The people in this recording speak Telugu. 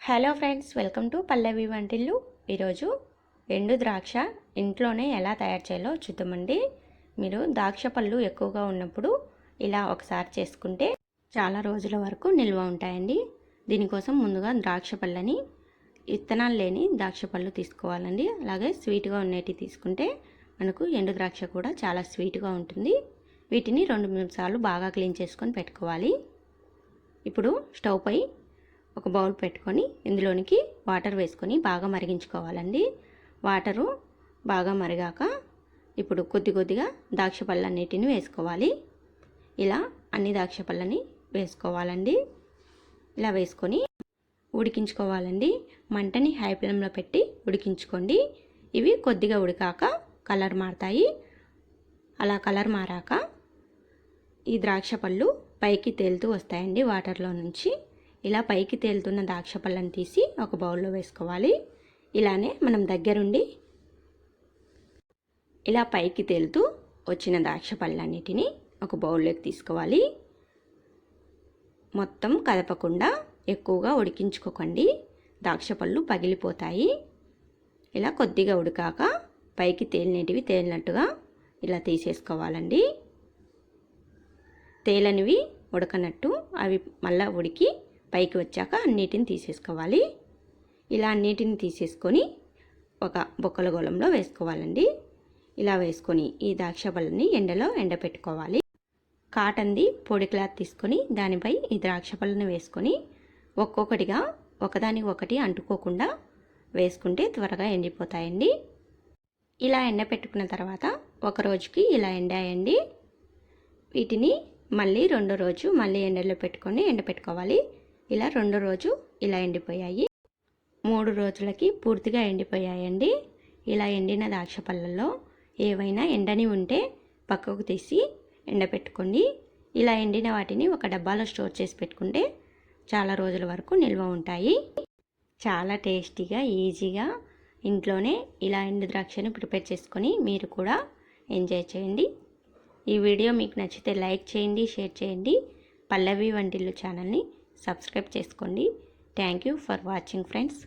హలో ఫ్రెండ్స్, వెల్కమ్ టు పల్లవి వంటిల్లు. ఈరోజు ఎండు ద్రాక్ష ఇంట్లోనే ఎలా తయారు చేయాలో చూద్దామండి. మీరు ద్రాక్ష పళ్ళు ఎక్కువగా ఉన్నప్పుడు ఇలా ఒకసారి చేసుకుంటే చాలా రోజుల వరకు నిల్వ ఉంటాయండి. దీనికోసం ముందుగా ద్రాక్ష పళ్ళని విత్తనాలు లేని ద్రాక్ష పళ్ళు తీసుకోవాలండి. అలాగే స్వీట్గా ఉండేటివి తీసుకుంటే మనకు ఎండు ద్రాక్ష కూడా చాలా స్వీట్గా ఉంటుంది. వీటిని 2 నిమిషాలు బాగా క్లీన్ చేసుకొని పెట్టుకోవాలి. ఇప్పుడు స్టవ్ పై ఒక బౌల్ పెట్టుకొని ఇందులోనికి వాటర్ వేసుకొని బాగా మరిగించుకోవాలండి. వాటరు బాగా మరిగాక ఇప్పుడు కొద్దిగా ద్రాక్ష పళ్ళన్నిటిని వేసుకోవాలి. ఇలా అన్ని ద్రాక్ష పళ్ళని వేసుకోవాలండి. ఇలా వేసుకొని ఉడికించుకోవాలండి. మంటని హై ఫ్లేమ్లో పెట్టి ఉడికించుకోండి. ఇవి కొద్దిగా ఉడికాక కలర్ మారుతాయి. అలా కలర్ మారాక ఈ ద్రాక్ష పళ్ళు పైకి తేలుతూ వస్తాయండి వాటర్లో నుంచి. ఇలా పైకి తేలుతున్న ద్రాక్ష పళ్ళని తీసి ఒక బౌల్లో వేసుకోవాలి. ఇలానే మనం దగ్గరుండి ఇలా పైకి తేలుతూ వచ్చిన ద్రాక్ష పళ్ళన్నిటిని ఒక బౌల్లోకి తీసుకోవాలి. మొత్తం కదపకుండా ఎక్కువగా ఉడికించుకోకండి, ద్రాక్ష పళ్ళు పగిలిపోతాయి. ఇలా కొద్దిగా ఉడికాక పైకి తేలినటివి తేలినట్టుగా ఇలా తీసేసుకోవాలండి. తేలనివి ఉడకనట్టు అవి మళ్ళీ ఉడికి పైకి వచ్చాక అన్నిటిని తీసేసుకోవాలి. ఇలా అన్నిటిని తీసేసుకొని ఒక బొక్కల గోళంలో వేసుకోవాలండి. ఇలా వేసుకొని ఈ ద్రాక్ష పళ్ళని ఎండలో ఎండపెట్టుకోవాలి. కాటన్ది పొడి క్లాత్ తీసుకొని దానిపై ఈ ద్రాక్ష పళ్ళని వేసుకొని ఒక్కొక్కటిగా ఒకదానికి ఒకటి అంటుకోకుండా వేసుకుంటే త్వరగా ఎండిపోతాయండి. ఇలా ఎండపెట్టుకున్న తర్వాత ఒక రోజుకి ఇలా ఎండాయండి. వీటిని మళ్ళీ రెండో రోజు మళ్ళీ ఎండలో పెట్టుకొని ఎండపెట్టుకోవాలి. ఇలా రెండో రోజు ఇలా ఎండిపోయాయి. 3 రోజులకి పూర్తిగా ఎండిపోయాయండి. ఇలా ఎండిన ద్రాక్ష పళ్ళల్లో ఏవైనా ఎండని ఉంటే పక్కకు తీసి ఎండపెట్టుకోండి. ఇలా ఎండిన వాటిని ఒక డబ్బాలో స్టోర్ చేసి పెట్టుకుంటే చాలా రోజుల వరకు నిల్వ ఉంటాయి. చాలా టేస్టీగా ఈజీగా ఇంట్లోనే ఇలా ఎండు ద్రాక్షను ప్రిపేర్ చేసుకొని మీరు కూడా ఎంజాయ్ చేయండి. ఈ వీడియో మీకు నచ్చితే లైక్ చేయండి, షేర్ చేయండి. పల్లవి వంటిల్లు ఛానల్ని సబ్స్క్రైబ్ చేసుకోండి. Thank you for watching friends.